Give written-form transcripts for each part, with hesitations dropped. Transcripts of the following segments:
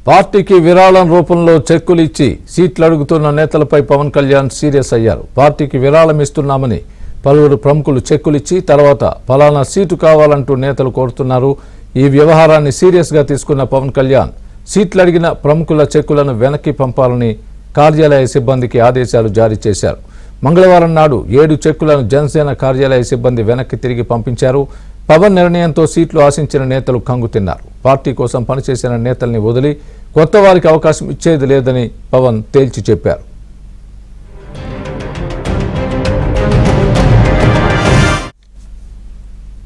పార్టీకి విరాళం రూపంలో చెక్కులు ఇచ్చి సీట్లు అడుగుతున్న నేతలపై పవన్ కళ్యాణ్ సీరియస్ అయ్యారు. పార్టీకి విరాళం ఇస్తున్నామని పలువురు ప్రముఖులు చెక్కులిచ్చి తర్వాత ఫలానా సీటు కావాలంటూ నేతలు కోరుతున్నారు. ఈ వ్యవహారాన్ని సీరియస్ గా తీసుకున్న పవన్ కళ్యాణ్ సీట్లు అడిగిన ప్రముఖుల చెక్కులను వెనక్కి పంపాలని కార్యాలయ సిబ్బందికి ఆదేశాలు జారీ చేశారు. మంగళవారం నాడు 7 చెక్కులను జనసేన కార్యాలయ సిబ్బంది వెనక్కి తిరిగి పంపించారు. పవన్ నిర్ణయంతో సీట్లు ఆశించిన నేతలు కంగుతిన్నారు. పార్టీ కోసం పనిచేసిన నేతల్ని వదిలి కొత్త వారికి అవకాశం ఇచ్చేది లేదని పవన్ తేల్చి చెప్పారు.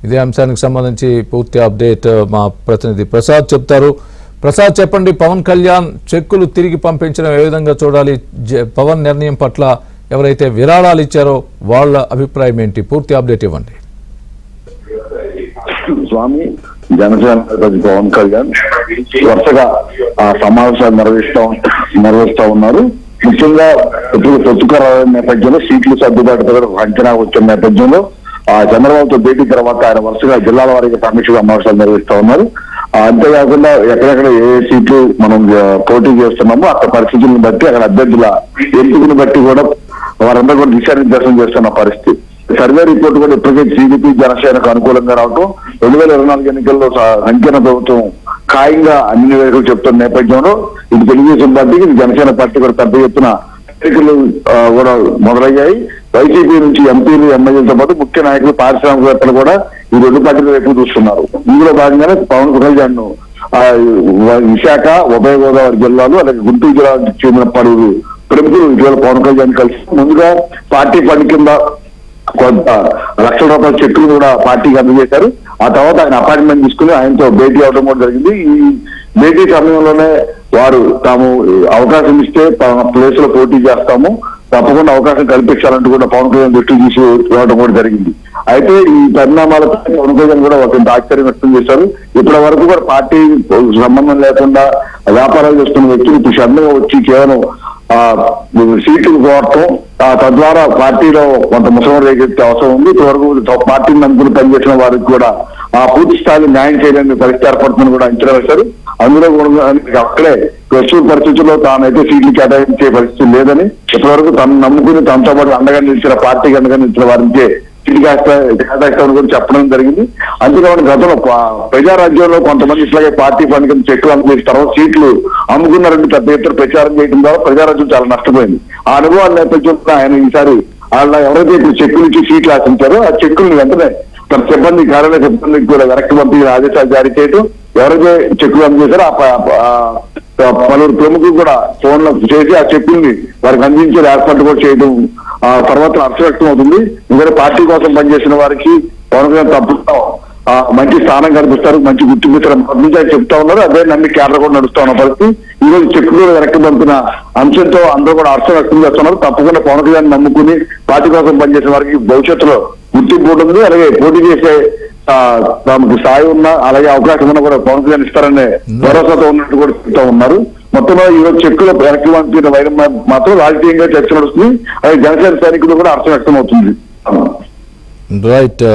ఇదే అంశానికి సంబంధించి పూర్తి అప్డేట్ మా ప్రతినిధి ప్రసాద్ చెప్తారు. ప్రసాద్ చెప్పండి, పవన్ కళ్యాణ్ చెక్కులు తిరిగి పంపించడం ఏ విధంగా చూడాలి? పవన్ నిర్ణయం పట్ల ఎవరైతే విరాళాలు ఇచ్చారో వాళ్ళ అభిప్రాయం ఏంటి? పూర్తి అప్డేట్ ఇవ్వండి. స్వామి, జనసేన పవన్ కళ్యాణ్ వరుసగా ఆ సమావేశాలు నిర్వహిస్తా ఉన్నారు. ముఖ్యంగా ఇప్పుడు పొత్తుకర నేపథ్యంలో సీట్లు సర్దుబాటు అంచనా వచ్చిన నేపథ్యంలో ఆ చంద్రబాబుతో భేటీ తర్వాత ఆయన వరుసగా జిల్లాల వారీగా సమీక్ష సమావేశాలు నిర్వహిస్తా ఉన్నారు. అంతేకాకుండా ఎక్కడెక్కడ ఏ సీట్లు మనం పోటీ చేస్తున్నామో అక్కడ పరిస్థితులను బట్టి అక్కడ అభ్యర్థుల ఎంపికను బట్టి కూడా వారందరూ కూడా దిశానిర్దేశం చేస్తున్న పరిస్థితి. సర్వే రిపోర్ట్ కూడా ఇప్పటికే టీడీపీ జనసేనకు అనుకూలంగా రావడం, 2024 ఎన్నికల్లో సంకీర్ణ ప్రభుత్వం ఖాయంగా అన్ని వైపులు చెప్తున్న నేపథ్యంలో ఇది తెలుగుదేశం పార్టీకి, ఇది జనసేన పార్టీ కూడా పెద్ద ఎత్తున ఎన్నికలు కూడా మొదలయ్యాయి. వైసీపీ నుంచి ఎంపీలు, ఎమ్మెల్యేలతో పాటు ముఖ్య నాయకులు, పారిశ్రామికవేత్తలు కూడా ఈ 2 పార్టీల వైపు చూస్తున్నారు. ఇందులో భాగంగానే పవన్ కళ్యాణ్ విశాఖ, ఉభయ గోదావరి జిల్లాలు అలాగే గుంటూరు జిల్లాకు చెందిన పలువురు ప్రముఖులు ఇటీవల పవన్ కళ్యాణ్ కలిసి ముందుగా పార్టీ ఫండ్ కింద కొంత లక్షల రూపాయల చెక్కులు కూడా పార్టీకి అందజేశారు. ఆ తర్వాత ఆయన అపాయింట్మెంట్ తీసుకుని ఆయనతో భేటీ అవడం కూడా జరిగింది. ఈ భేటీ సమయంలోనే వారు తాము అవకాశం ఇస్తే తమ ప్లేస్ లో పోటీ చేస్తాము, తప్పకుండా అవకాశం కల్పించాలంటూ కూడా పవన్ కళ్యాణ్ దృష్టికి తీసుకురావడం కూడా జరిగింది. అయితే ఈ పరిణామాలపై పవన్ కళ్యాణ్ కూడా ఒక ఆశ్చర్యం వ్యక్తం చేశారు. ఇప్పటి వరకు కూడా పార్టీ సంబంధం లేకుండా వ్యాపారాలు చేస్తున్న వ్యక్తులు ఇప్పుడు సడన్గా వచ్చి కేవలం సీట్లు కోరటం, తద్వారా పార్టీలో కొంత ముసలం రేకెత్తే అవసరం ఉంది. ఇప్పటివరకు పార్టీని నమ్ముకుని పనిచేసిన వారికి కూడా పూర్తి స్థాయిలో న్యాయం చేయడానికి పరిస్థితి ఏర్పడుతుందని కూడా అంచనా వేశారు. అందులో కూడా అక్కడే ప్రస్తుత పరిస్థితుల్లో తానైతే సీట్లు కేటాయించే పరిస్థితి లేదని, ఇప్పటివరకు తను నమ్ముకుని తనతో పాటు అండగా నిలిచిన పార్టీకి అండగా నిలిచిన వారికి సీట్లు కేటాయిస్తామని కూడా చెప్పడం జరిగింది. అంతేకాకుండా గతంలో ప్రజారాజ్యంలో కొంతమంది ఇట్లాగే పార్టీ ఫండ్ కింద చెక్కులు అందజేసిన తర్వాత సీట్లు అమ్ముకున్నారని పెద్ద ఎత్తున ప్రచారం చేయడం ద్వారా ప్రజారాజ్యం చాలా నష్టపోయింది. ఆ అనుభవాల నేపథ్యంలో ఆయన ఈసారి వాళ్ళ ఎవరైతే ఇప్పుడు చెక్కులు ఇచ్చి సీట్లు ఆశించారో ఆ చెక్కుల్ని వెంటనే తన సిబ్బంది, కార్యాలయ సిబ్బందికి కూడా వెనక్కి పంపించిన ఆదేశాలు జారీ చేయడం, ఎవరైతే చెక్కులు అందజేశారో పలువురు ప్రముఖులు కూడా ఫోన్లో చేసి ఆ చెక్కుల్ని వారికి అందించే ఏర్పాటు కూడా చేయడం తర్వాత హర్ష వ్యక్తం అవుతుంది. ఎందుకంటే పార్టీ కోసం పనిచేసిన వారికి పవన్ కళ్యాణ్ తప్పకుండా మంచి స్థానం కనిపిస్తారు, మంచి గుర్తింపు ఇస్తారు చెప్తా ఉన్నారు. అదే నమ్మి కేరళ కూడా నడుస్తా ఉన్న పరిస్థితి. ఈ రోజు చెక్కులు వెనక్కి పంపిన అంశంతో అందరూ కూడా హర్ష వ్యక్తం చేస్తున్నారు. తప్పకుండా పవన్ కళ్యాణ్ నమ్ముకుని పార్టీ కోసం పనిచేసిన వారికి భవిష్యత్తులో గుర్తింపు ఉంటుంది. అలాగే పోటీ చేసే తమకు స్థాయి ఉన్నా అలాగే అవకాశం ఉన్నా కూడా పవన్ కళ్యాణ్ ఇస్తారనే భరోసాతో ఉన్నట్టు కూడా చెప్తా ఉన్నారు. మొత్తంలో ఈ రోజు చెక్కుల వెనక్కి పంపిన వైరం మాత్రం రాజకీయంగా చర్చ నడుస్తుంది. అలాగే జనసేన సైనికులు కూడా హర్షం వ్యక్తం అవుతుంది. రైట్.